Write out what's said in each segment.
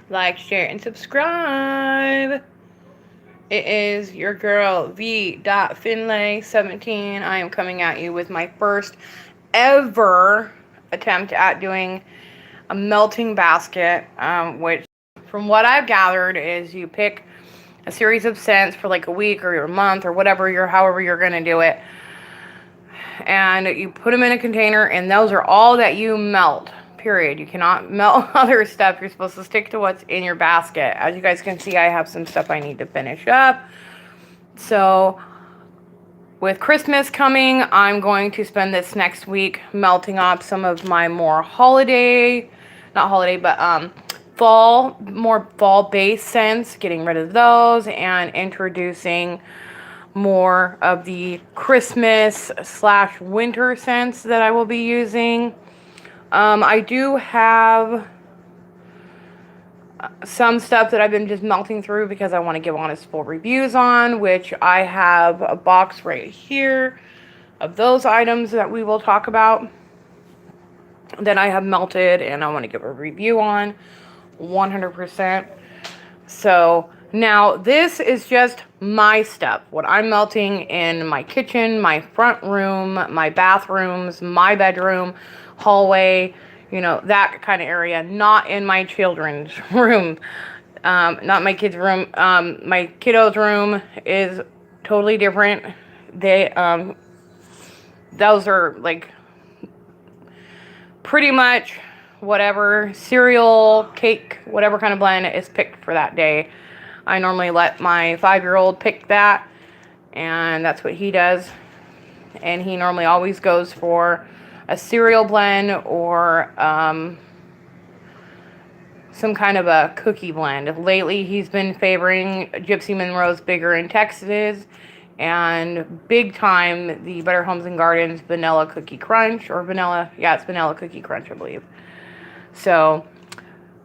like, share, and subscribe. It is your girl V.Finlay17. I am coming at you with my first ever attempt at doing a melting basket, which, from what I've gathered, is you pick a series of scents for like a week or a month or whatever however you're gonna do it, and you put them in a container, and those are all that you melt. Period. You cannot melt other stuff. You're supposed to stick to what's in your basket. As you guys can see, I have some stuff I need to finish up. So, with Christmas coming, I'm going to spend this next week melting up some of my more more fall-based scents, getting rid of those, and introducing more of the Christmas / winter scents that I will be using. I do have some stuff that I've been just melting through because I want to give honest full reviews on, which I have a box right here of those items that we will talk about that I have melted and I want to give a review on 100%. So now this is just my stuff, what I'm melting in my kitchen, my front room, my bathrooms, my bedroom, hallway, that kind of area, not in my children's room, not my kids' room. My kiddos' room is totally different. Those are like pretty much whatever cereal, cake, whatever kind of blend is picked for that day. I normally let my 5-year-old pick that, and that's what he does. And he normally always goes for a cereal blend or some kind of a cookie blend. Lately, he's been favoring Gypsy Monroe's Bigger in Texas, and big time the Better Homes and Gardens Vanilla Cookie Crunch, or vanilla, yeah, it's Vanilla Cookie Crunch, I believe. So,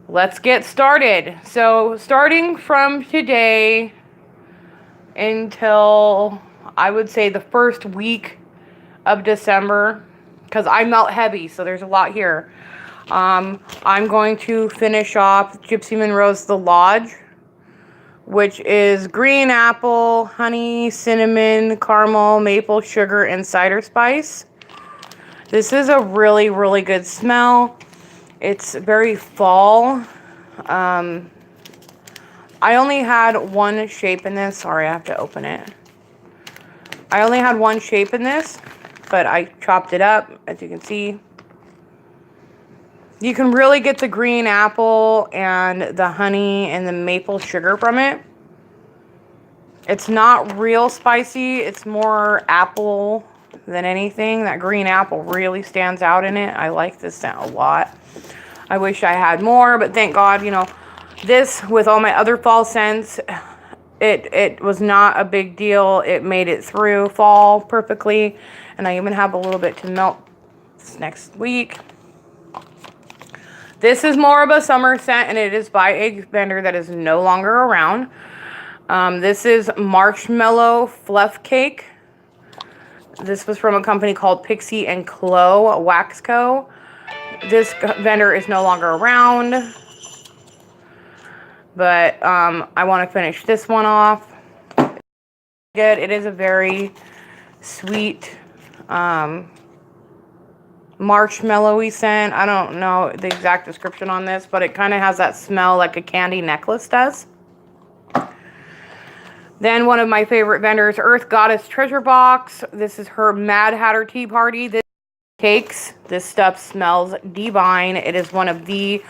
let's get started. So, starting from today until, I would say, the first week of December, because I melt heavy, so there's a lot here. I'm going to finish off Gypsy Monroe's The Lodge, which is green apple, honey, cinnamon, caramel, maple sugar, and cider spice. This is a really, really good smell. It's very fall. I only had one shape in this. Sorry, I have to open it. I only had one shape in this, but I chopped it up, as you can see. You can really get the green apple and the honey and the maple sugar from it. It's not real spicy. It's more apple than anything. That green apple really stands out in it. I like this scent a lot. I wish I had more, but thank God, this, with all my other fall scents, it was not a big deal. It made it through fall perfectly, and I even have a little bit to melt this next week. This is more of a summer scent, and it is by a vendor that is no longer around. This is Marshmallow Fluff Cake. This was from a company called Pixie and Chloe Wax Co. This vendor is no longer around, but I want to finish this one off. Good. It is a very sweet, marshmallowy scent. I don't know the exact description on this, but it kind of has that smell like a candy necklace does. Then one of my favorite vendors, Earth Goddess Treasure Box. This is her Mad Hatter Tea Party. This cakes. This stuff smells divine. It is one of the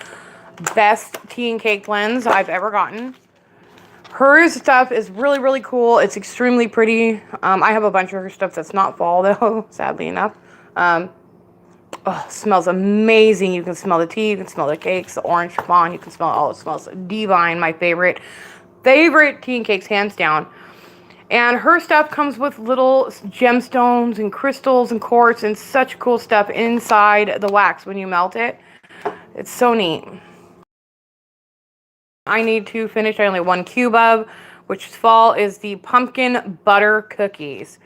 best tea and cake blends I've ever gotten. Her stuff is really, really cool. It's extremely pretty. I have a bunch of her stuff that's not fall, though, sadly enough. Smells amazing. You can smell the tea. You can smell the cakes, the orange chiffon. You can smell all. It smells divine. My favorite tea and cakes, hands down. And her stuff comes with little gemstones and crystals and quartz and such cool stuff inside the wax when you melt it. It's so neat. I need to finish. I only have one cube of, which fall, is the pumpkin butter cookies.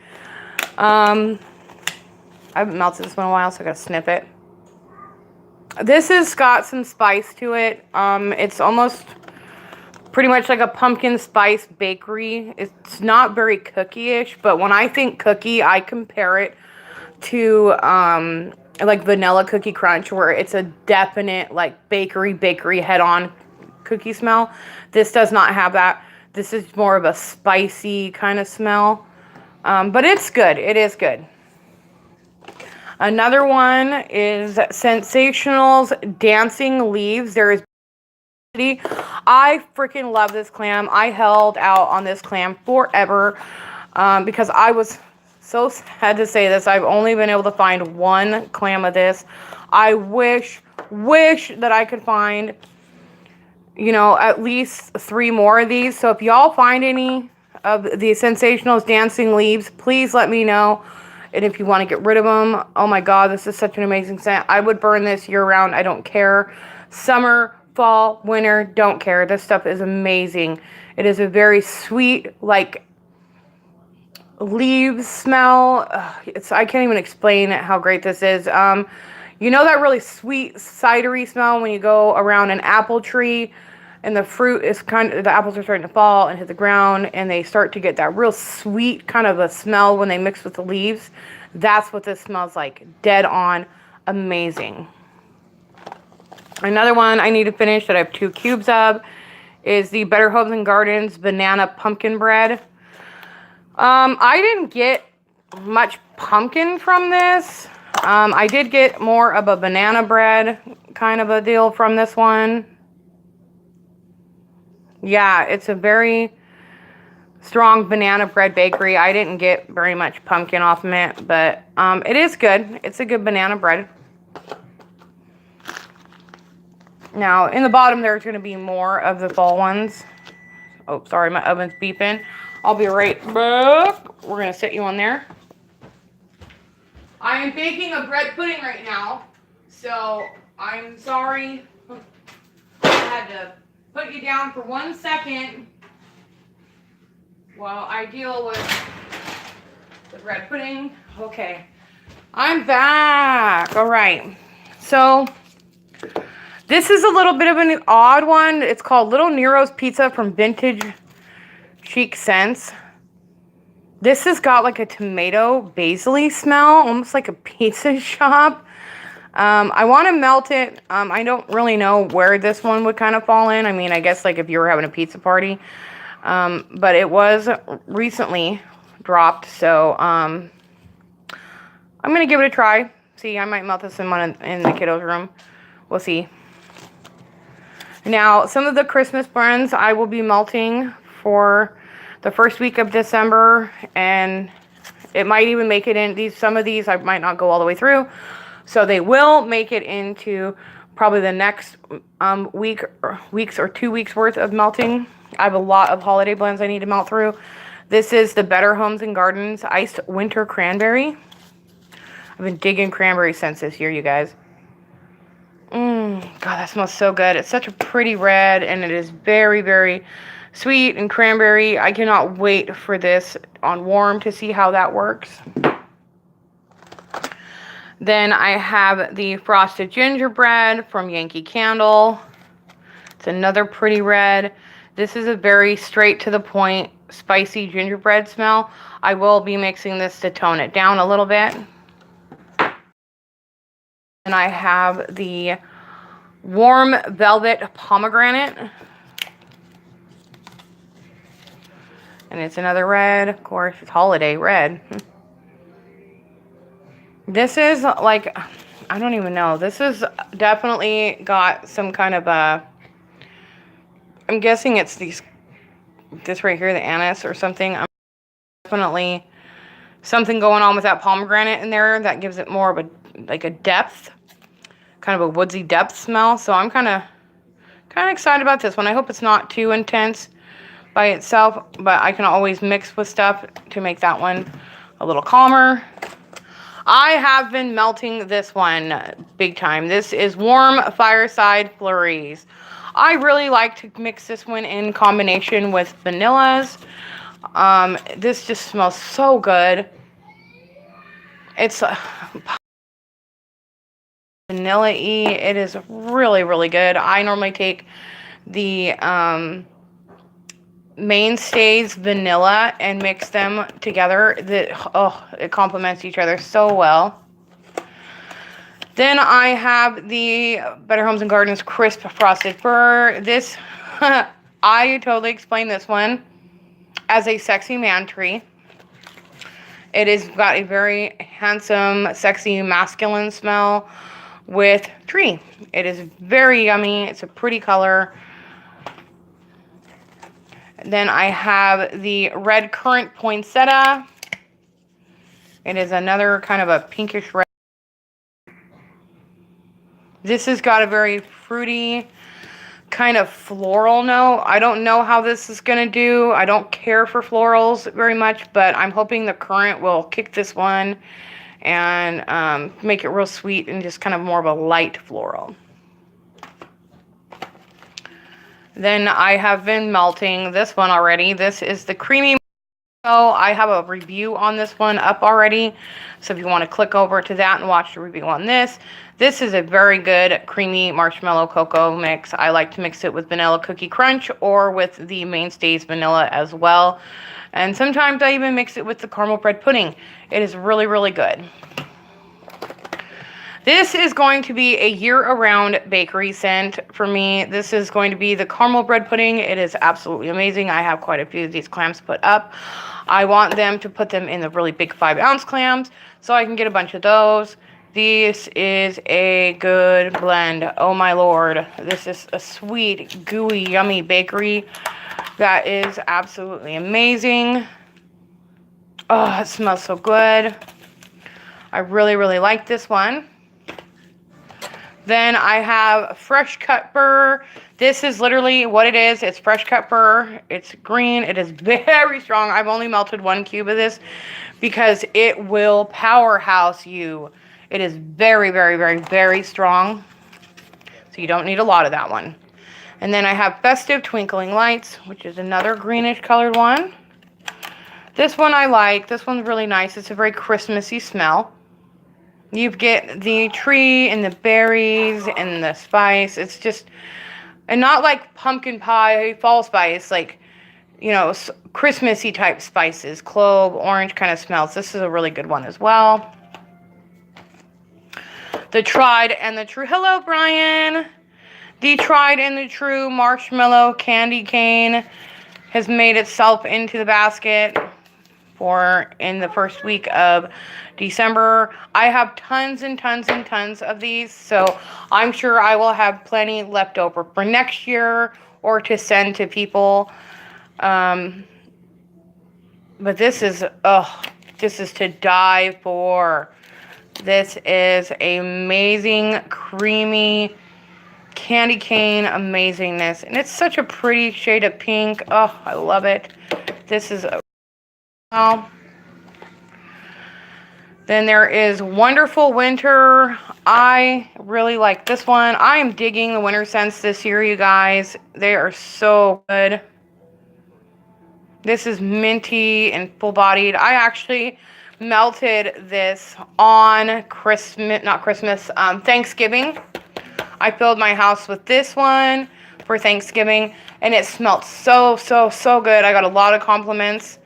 I haven't melted this one in a while, so I gotta snip it. This has got some spice to it. It's almost pretty much like a pumpkin spice bakery. It's not very cookie-ish, but when I think cookie, I compare it to like vanilla cookie crunch, where it's a definite like bakery head-on cookie smell. This does not have that. This is more of a spicy kind of smell. But it's good. It is good. Another one is Sensationals Dancing Leaves. There is I freaking love this clam. I held out on this clam forever because I was so sad to say this. I've only been able to find one clam of this. I wish that I could find, you know, at least 3 more of these. So if y'all find any of the Sensationals Dancing Leaves, please let me know. And if you want to get rid of them, oh my God, this is such an amazing scent. I would burn this year round. I don't care. Summer, fall, winter, don't care. This stuff is amazing. It is a very sweet, like, leaves smell. I can't even explain how great this is. You know that really sweet cidery smell when you go around an apple tree and the fruit is the apples are starting to fall and hit the ground and they start to get that real sweet kind of a smell when they mix with the leaves. That's what this smells like. Dead on. Amazing. Another one I need to finish that I have 2 cubes of is the Better Homes and Gardens Banana Pumpkin Bread. I didn't get much pumpkin from this. I did get more of a banana bread kind of a deal from this one. Yeah, it's a very strong banana bread bakery. I didn't get very much pumpkin off of it, but it is good. It's a good banana bread. Now, in the bottom, there's going to be more of the fall ones. Oh, sorry, my oven's beeping. I'll be right back. We're going to set you on there. I am baking a bread pudding right now, so I'm sorry. I had to put you down for 1 second while I deal with the bread pudding. Okay, I'm back. All right, so this is a little bit of an odd one. It's called Little Nero's Pizza from Vintage Chic Scents. This has got like a tomato basil-y smell, almost like a pizza shop. I want to melt it. I don't really know where this one would kind of fall in. I mean, I guess like if you were having a pizza party. But it was recently dropped, so I'm going to give it a try. See, I might melt this in the kiddos' room. We'll see. Now, some of the Christmas blends I will be melting for the first week of December, and it might even make it in some of these I might not go all the way through, so they will make it into probably the next weeks or 2 weeks worth of melting. I have a lot of holiday blends I need to melt through. This is the Better Homes and Gardens Iced Winter Cranberry. I've been digging cranberry scents this year, you guys. God, that smells so good. It's such a pretty red, and it is very, very sweet and cranberry. I cannot wait for this on warm to see how that works. Then I have the Frosted Gingerbread from Yankee Candle. It's another pretty red. This is a very straight to the point, spicy gingerbread smell. I will be mixing this to tone it down a little bit. And I have the Warm Velvet Pomegranate. And it's another red. Of course, it's holiday red. This is like, I don't even know. This has definitely got some kind of a, I'm guessing it's this right here, the anise or something. Definitely something going on with that pomegranate in there that gives it more of a depth, kind of a woodsy depth smell. So I'm kind of excited about this one. I hope it's not too intense by itself, but I can always mix with stuff to make that one a little calmer. I have been melting this one big time. This is Warm Fireside Flurries. I really like to mix this one in combination with vanillas. This just smells so good. It's vanilla-y. It is really, really good. I normally take the Mainstays vanilla and mix them together. It complements each other so well. Then I have the Better Homes and Gardens Crisp Frosted Fir. This, I totally explained this one as a sexy man tree. It has got a very handsome, sexy, masculine smell with tree. It is very yummy. It's a pretty color. Then I have the Red Currant Poinsettia. It is another kind of a pinkish red. This has got a very fruity, kind of floral note. I don't know how this is going to do. I don't care for florals very much, but I'm hoping the currant will kick this one and make it real sweet and just kind of more of a light floral. Then I have been melting this one already. This is the Creamy. So I have a review on this one up already. So if you want to click over to that and watch the review on this. This is a very good creamy marshmallow cocoa mix. I like to mix it with vanilla cookie crunch or with the Mainstays vanilla as well. And sometimes I even mix it with the caramel bread pudding. It is really, really good. This is going to be a year-around bakery scent for me. This is going to be the caramel bread pudding. It is absolutely amazing. I have quite a few of these clams put up. I want them to put them in the really big 5-ounce clams so I can get a bunch of those. This is a good blend. Oh my lord. This is a sweet, gooey, yummy bakery that is absolutely amazing. Oh, it smells so good. I really, really like this one. Then I have fresh cut burr. This is literally what it is. It's fresh cut burr. It's green. It is very strong. I've only melted 1 cube of this because it will powerhouse you. It is very, very, very, very strong. So you don't need a lot of that one. And then I have Festive Twinkling Lights, which is another greenish colored one. This one I like. This one's really nice. It's a very Christmassy smell. You get the tree and the berries and the spice. It's just, and not like pumpkin pie, fall spice, like, you know, Christmassy type spices, clove, orange kind of smells. This is a really good one as well. The Tried and the True, hello Brian. The Tried and the True Marshmallow Candy Cane has made itself into the basket for in the first week of December. I have tons and tons and tons of these, so I'm sure I will have plenty left over for next year or to send to people. But this is to die for. This is amazing, creamy candy cane amazingness. And it's such a pretty shade of pink. Oh, I love it. This is then there is Wonderful Winter. I really like this one. I am digging the winter scents this year, you guys. They are so good. This is minty and full-bodied. I actually melted this on Thanksgiving. I filled my house with this one for Thanksgiving, and it smelled so, so, so good. I got a lot of compliments.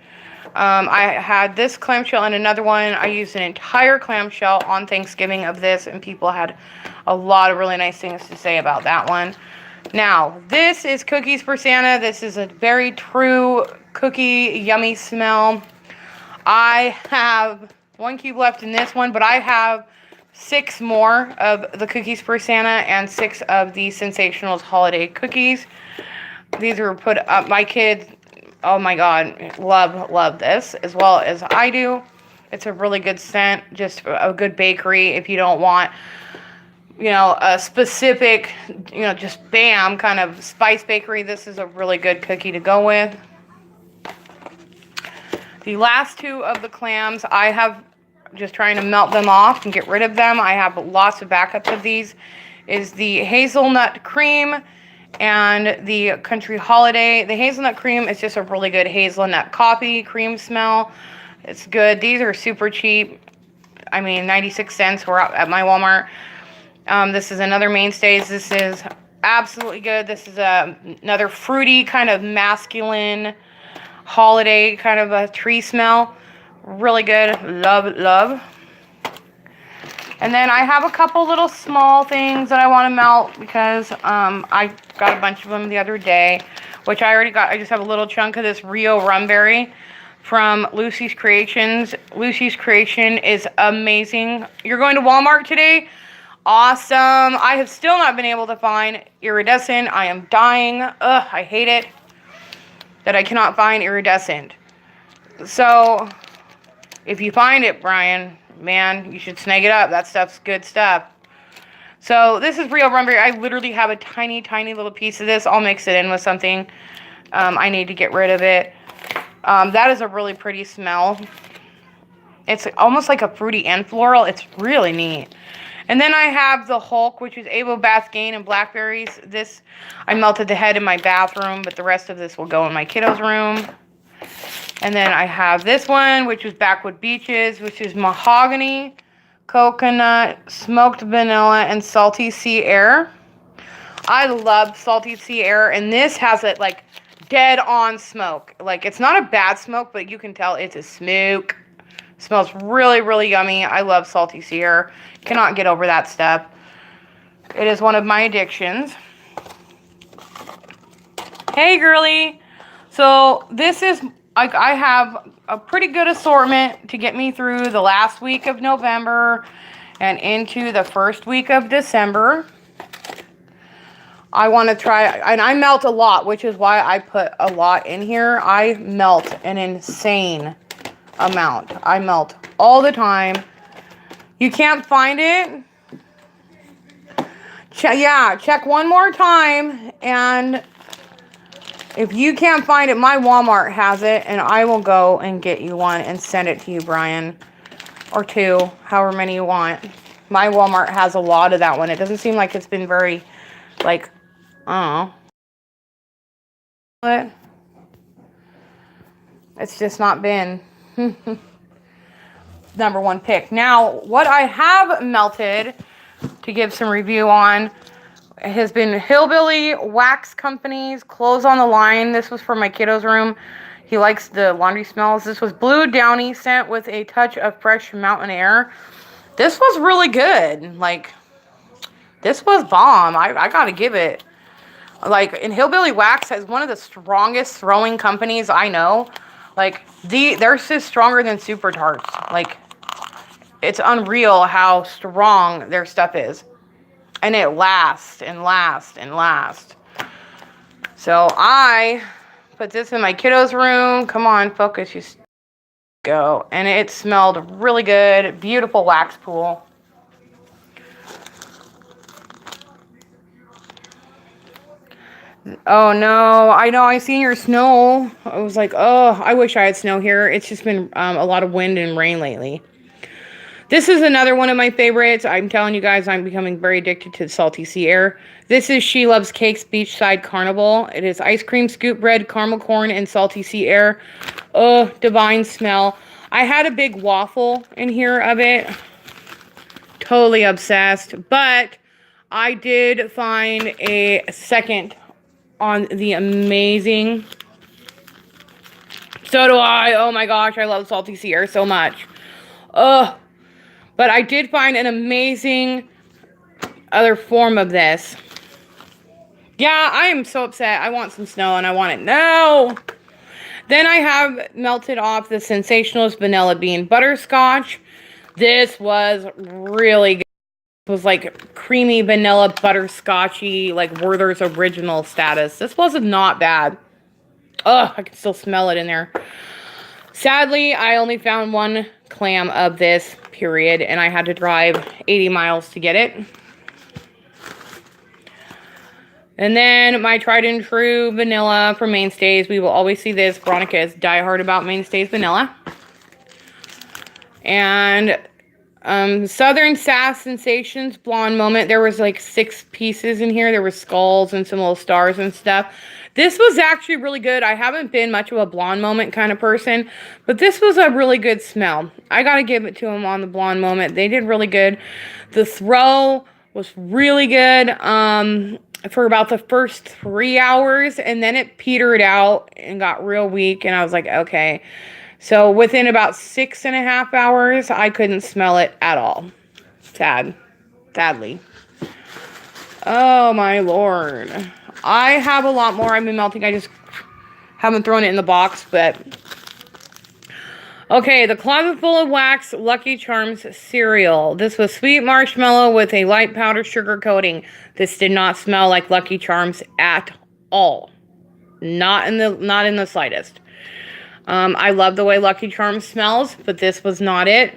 I had this clamshell and another one. I used an entire clamshell on Thanksgiving of this, and people had a lot of really nice things to say about that one. Now, this is Cookies for Santa. This is a very true cookie, yummy smell. I have 1 cube left in this one, but I have 6 more of the Cookies for Santa and 6 of the Sensationals holiday cookies. These were put up. My kids, oh my god, love this as well as I do. It's a really good scent, just a good bakery if you don't want, you know, a specific, you know, just bam kind of spice bakery. This is a really good cookie to go with. The last 2 of the clams, I have just trying to melt them off and get rid of them. I have lots of backups of these. Is the Hazelnut Cream and the Country Holiday. The Hazelnut Cream is just a really good hazelnut coffee cream smell. It's good. These are super cheap. I mean, 96 cents. We're out at my Walmart. This is another Mainstays. This is absolutely good. This is another fruity, kind of masculine, holiday kind of a tree smell. Really good. Love it, love. And then I have a couple little small things that I want to melt because I got a bunch of them the other day, which I already got. I just have a little chunk of this Rio Rumberry from Lucy's Creations. Lucy's Creation is amazing. You're going to Walmart today? Awesome. I have still not been able to find iridescent. I am dying. Ugh, I hate it that I cannot find iridescent. So, if you find it, Brian, man, you should snag it up. That stuff's good stuff. So, this is Rio Rumberry. I literally have a tiny, tiny little piece of this. I'll mix it in with something. I need to get rid of it. That is a really pretty smell. It's almost like a fruity and floral. It's really neat. And then I have the Hulk, which is Avo Bath Gain and Blackberries. This, I melted the head in my bathroom, but the rest of this will go in my kiddo's room. And then I have this one, which is Backwood Beaches, which is Mahogany, Coconut, Smoked Vanilla, and Salty Sea Air. I love Salty Sea Air, and this has it like dead on smoke. Like, it's not a bad smoke, but you can tell it's a smoke. Smells really, really yummy. I love Salty Sea Air. Cannot get over that stuff. It is one of my addictions. Hey, girly. So, this is, I have a pretty good assortment to get me through the last week of November and into the first week of December. I want to try, and I melt a lot, which is why I put a lot in here. I melt an insane amount. I melt all the time. You can't find it? Check one more time, and if you can't find it, my Walmart has it, and I will go and get you one and send it to you, Brian. Or two, however many you want. My Walmart has a lot of that one. It doesn't seem like it's been very, like, I don't know. But it's just not been number one pick. Now, what I have melted to give some review on has been Hillbilly Wax Company's Clothes on the Line. This was for my kiddo's room. He likes the laundry smells. This was Blue Downy scent with a touch of fresh mountain air. This was really good. Like, this was bomb. I gotta give it. Like, and Hillbilly Wax is one of the strongest throwing companies I know. Like, theirs is stronger than Super Tarts. Like, it's unreal how strong their stuff is. And it lasts and lasts and lasts. So I put this in my kiddo's room. Come on, focus, you go. And it smelled really good. Beautiful wax pool. Oh no, I know, I seen your snow. I was like, oh, I wish I had snow here. It's just been a lot of wind and rain lately. This is another one of my favorites. I'm telling you guys, I'm becoming very addicted to the Salty Sea Air. This is She Loves Cakes Beachside Carnival. It is ice cream, scoop bread, caramel corn, and Salty Sea Air. Oh, divine smell. I had a big waffle in here of it. Totally obsessed. But I did find a second on the amazing. So do I. Oh my gosh, I love Salty Sea Air so much. Ugh. But I did find an amazing other form of this. Yeah, I am so upset. I want some snow and I want it now. Then I have melted off the Sensationalist Vanilla Bean Butterscotch. This was really good. It was like creamy vanilla butterscotchy, like Werther's Original status. This was not bad. Ugh, I can still smell it in there. Sadly, I only found one clam of this, period, and I had to drive 80 miles to get it. And then my tried and true vanilla from Mainstays. We will always see this. Veronica is diehard about Mainstays vanilla. And Southern Sass Sensations Blonde Moment. There was like 6 pieces in here. There were skulls and some little stars and stuff. This was actually really good. I haven't been much of a Blonde Moment kind of person, but this was a really good smell. I gotta give it to them on the Blonde Moment. They did really good. The throw Was really good for about the first 3 hours, and then it petered out and got real weak, and I was like, okay. So within about 6.5 hours, I couldn't smell it at all. Sadly. Oh my lord. I have a lot more I've been melting. I just haven't thrown it in the box, but okay, the Closet Full of Wax Lucky Charms cereal. This was sweet marshmallow with a light powdered sugar coating. This did not smell like Lucky Charms at all. Not in the slightest. I love the way Lucky Charms smells, but this was not it.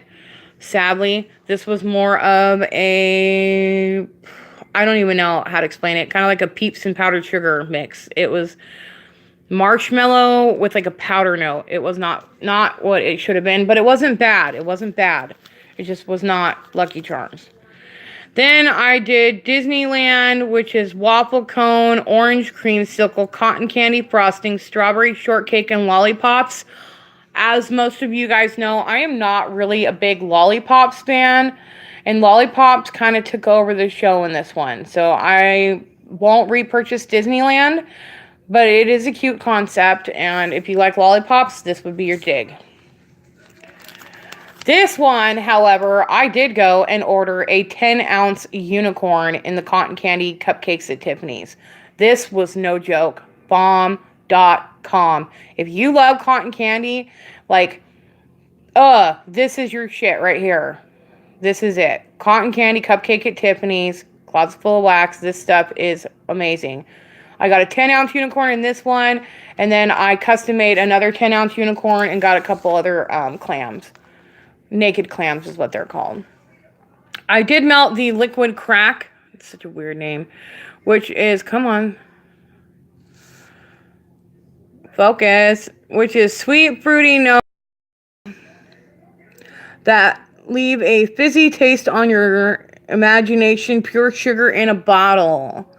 Sadly, this was more of a, I don't even know how to explain it. Kind of like a Peeps and powdered sugar mix. It was marshmallow with like a powder note. It was not what it should have been, but it wasn't bad. It wasn't bad. It just was not Lucky Charms. Then I did Disneyland, which is waffle cone, orange creamsicle, cotton candy frosting, strawberry shortcake, and lollipops. As most of you guys know, I am not really a big lollipops fan, and lollipops kind of took over the show in this one. So I won't repurchase Disneyland, but it is a cute concept, and if you like lollipops, this would be your dig. This one, however, I did go and order a 10-ounce unicorn in the cotton candy cupcakes at Tiffany's. This was no joke. Bomb.com. If you love cotton candy, like, this is your shit right here. This is it. Cotton candy cupcake at Tiffany's, Closet Full of Wax. This stuff is amazing. I got a 10-ounce unicorn in this one, and then I custom made another 10-ounce unicorn and got a couple other clams. Naked clams is what they're called. I did melt the liquid crack. It's such a weird name. Which is, come on. Focus. Which is sweet, fruity notes that leave a fizzy taste on your imagination. Pure sugar in a bottle.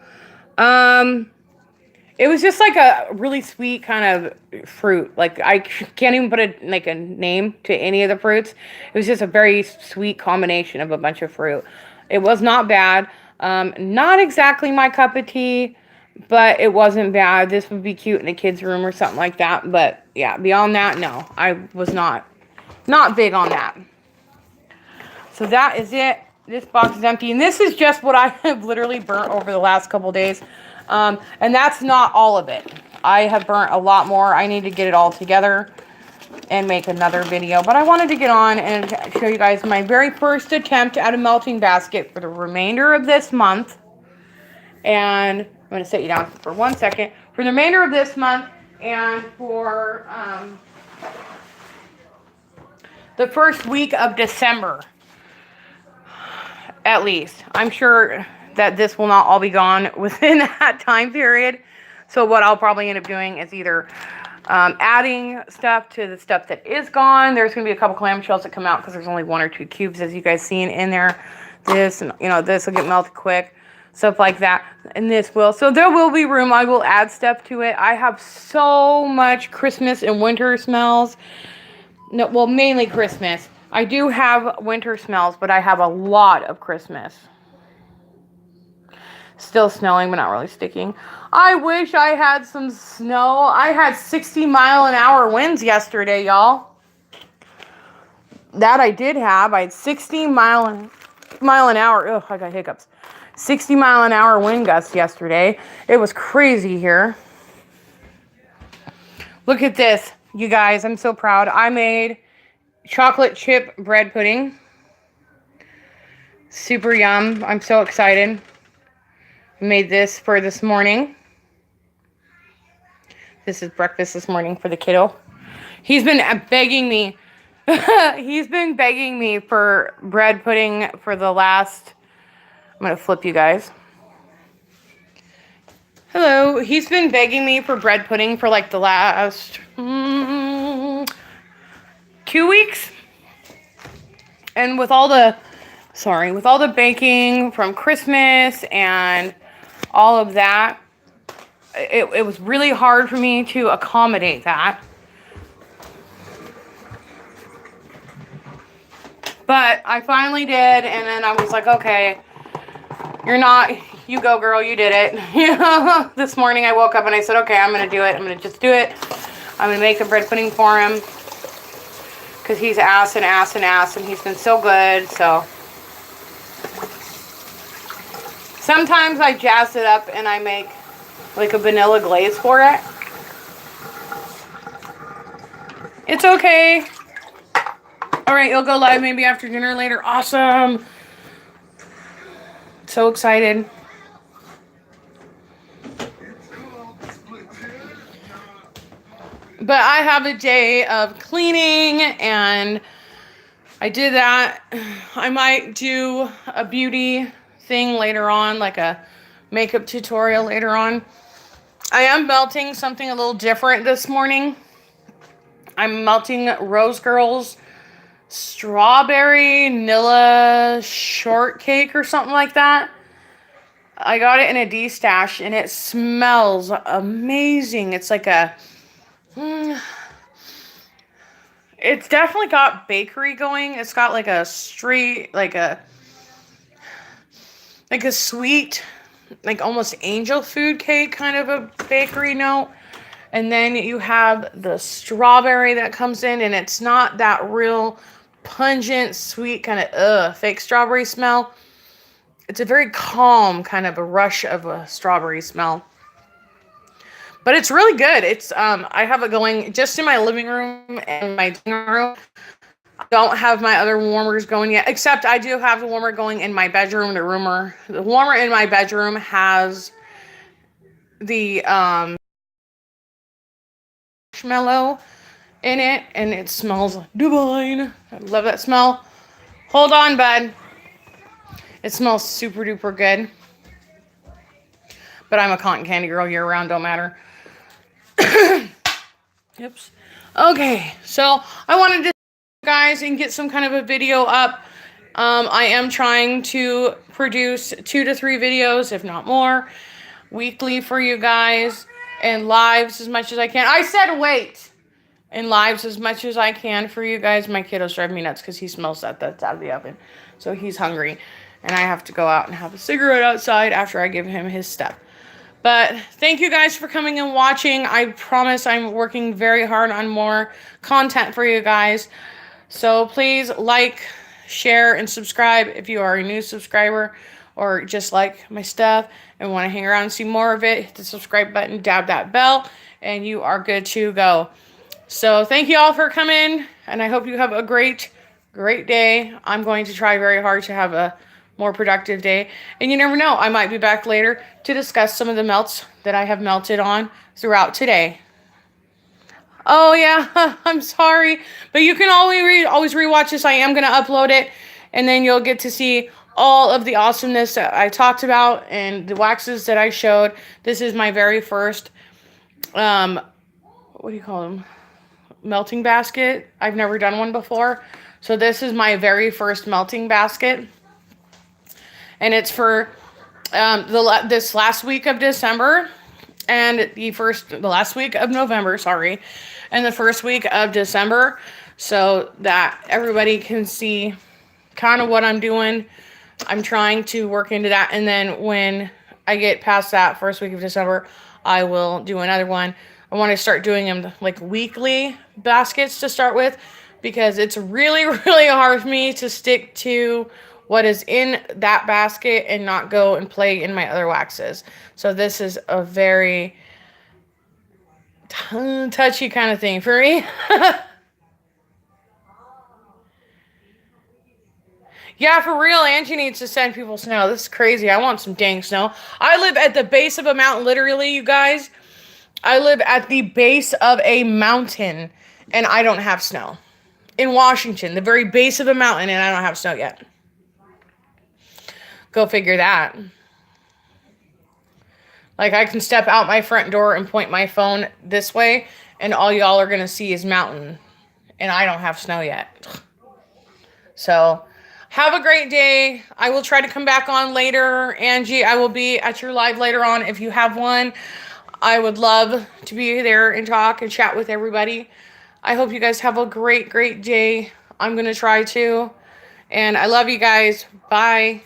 It was just like a really sweet kind of fruit. Like, I can't even put a name to any of the fruits. It was just a very sweet combination of a bunch of fruit. It was not bad. Not exactly my cup of tea, but it wasn't bad. This would be cute in a kid's room or something like that. But yeah, beyond that, no. I was not big on that. So that is it. This box is empty. And this is just what I have literally burnt over the last couple days. And that's not all of it. I have burnt a lot more. I need to get it all together and make another video. But I wanted to get on and show you guys my very first attempt at a melting basket for the remainder of this month. And I'm going to sit you down for 1 second. For the remainder of this month and for the first week of December. At least. I'm sure that this will not all be gone within that time period. So what I'll probably end up doing is either adding stuff to the stuff that is gone. There's going to be a couple clamshells that come out because there's only 1 or 2 cubes, as you guys seen in there. This, and this will get melted quick. Stuff like that. And this will. So there will be room. I will add stuff to it. I have so much Christmas and winter smells. No, well, mainly Christmas. I do have winter smells, but I have a lot of Christmas. Still snowing, but not really sticking. I wish I had some snow. I had 60-mile-an-hour winds yesterday, y'all. That I did have. I had 60 mile an hour. Ugh, I got hiccups. 60-mile-an-hour wind gusts yesterday. It was crazy here. Look at this, you guys. I'm so proud. I made chocolate chip bread pudding. Super yum. I'm so excited. Made this for this morning. This is breakfast this morning for the kiddo. He's been begging me. He's been begging me for bread pudding for the last... I'm going to flip you guys. Hello. He's been begging me for bread pudding for like the last 2 weeks. And with all the baking from Christmas and all of that, it was really hard for me to accommodate that. But I finally did, and then I was like, okay, You're not. You go, girl. You did it. This morning I woke up and I said, okay, I'm going to do it. I'm going to just do it. I'm going to make the bread pudding for him. Because he's ass and ass and ass. And he's been so good. So sometimes I jazz it up and I make like a vanilla glaze for it. It's okay. All right, you'll go live maybe after dinner later. Awesome. So excited. But I have a day of cleaning and I did that. I might do a beauty thing later on, like a makeup tutorial later on. I am melting something a little different this morning. I'm melting Rose Girls strawberry Nilla shortcake or something like that. I got it in a D-stash and it smells amazing. It's like a... it's definitely got bakery going. It's got like a straight, like a sweet, like almost angel food cake kind of a bakery note. And then you have the strawberry that comes in, and it's not that real pungent, sweet kind of fake strawberry smell. It's a very calm kind of a rush of a strawberry smell. But it's really good. It's I have it going just in my living room and my dinner room. I don't have my other warmers going yet, except I do have the warmer going in my bedroom. The warmer in my bedroom has the marshmallow in it, and it smells divine. I love that smell. Hold on, bud. It smells super duper good. But I'm a cotton candy girl year round, don't matter. Oops. Okay, so I wanted to guys and get some kind of a video up. I am trying to produce 2 to 3 videos, if not more, weekly for you guys, and lives as much as I can. I said wait. And lives as much as I can for you guys. My kiddo's driving me nuts because he smells that's out of the oven. So he's hungry. And I have to go out and have a cigarette outside after I give him his stuff. But thank you guys for coming and watching. I promise I'm working very hard on more content for you guys. So please like, share, and subscribe if you are a new subscriber or just like my stuff and want to hang around and see more of it. Hit the subscribe button, dab that bell, and you are good to go. So thank you all for coming, and I hope you have a great, great day. I'm going to try very hard to have a more productive day. And you never know, I might be back later to discuss some of the melts that I have melted on throughout today. Oh yeah, I'm sorry, but you can always rewatch this. I am going to upload it, and then you'll get to see all of the awesomeness that I talked about and the waxes that I showed. This is my very first, what do you call them? Melting basket. I've never done one before. So this is my very first melting basket. And it's for this last week of December and the last week of November, sorry, and the first week of December, so that everybody can see kind of what I'm doing. I'm trying to work into that, and then when I get past that first week of December, I will do another one. I want to start doing them like weekly baskets to start with, because it's really, really hard for me to stick to what is in that basket and not go and play in my other waxes. So this is a very touchy kind of thing for me. Yeah, for real, Angie needs to send people snow. This is crazy. I want some dang snow. I live at the base of a mountain, literally, you guys. I live at the base of a mountain, and I don't have snow. In Washington, the very base of a mountain, and I don't have snow yet. Go figure that. Like, I can step out my front door and point my phone this way, and all y'all are going to see is mountain. And I don't have snow yet. So, have a great day. I will try to come back on later. Angie, I will be at your live later on if you have one. I would love to be there and talk and chat with everybody. I hope you guys have a great, great day. I'm going to try to. And I love you guys. Bye.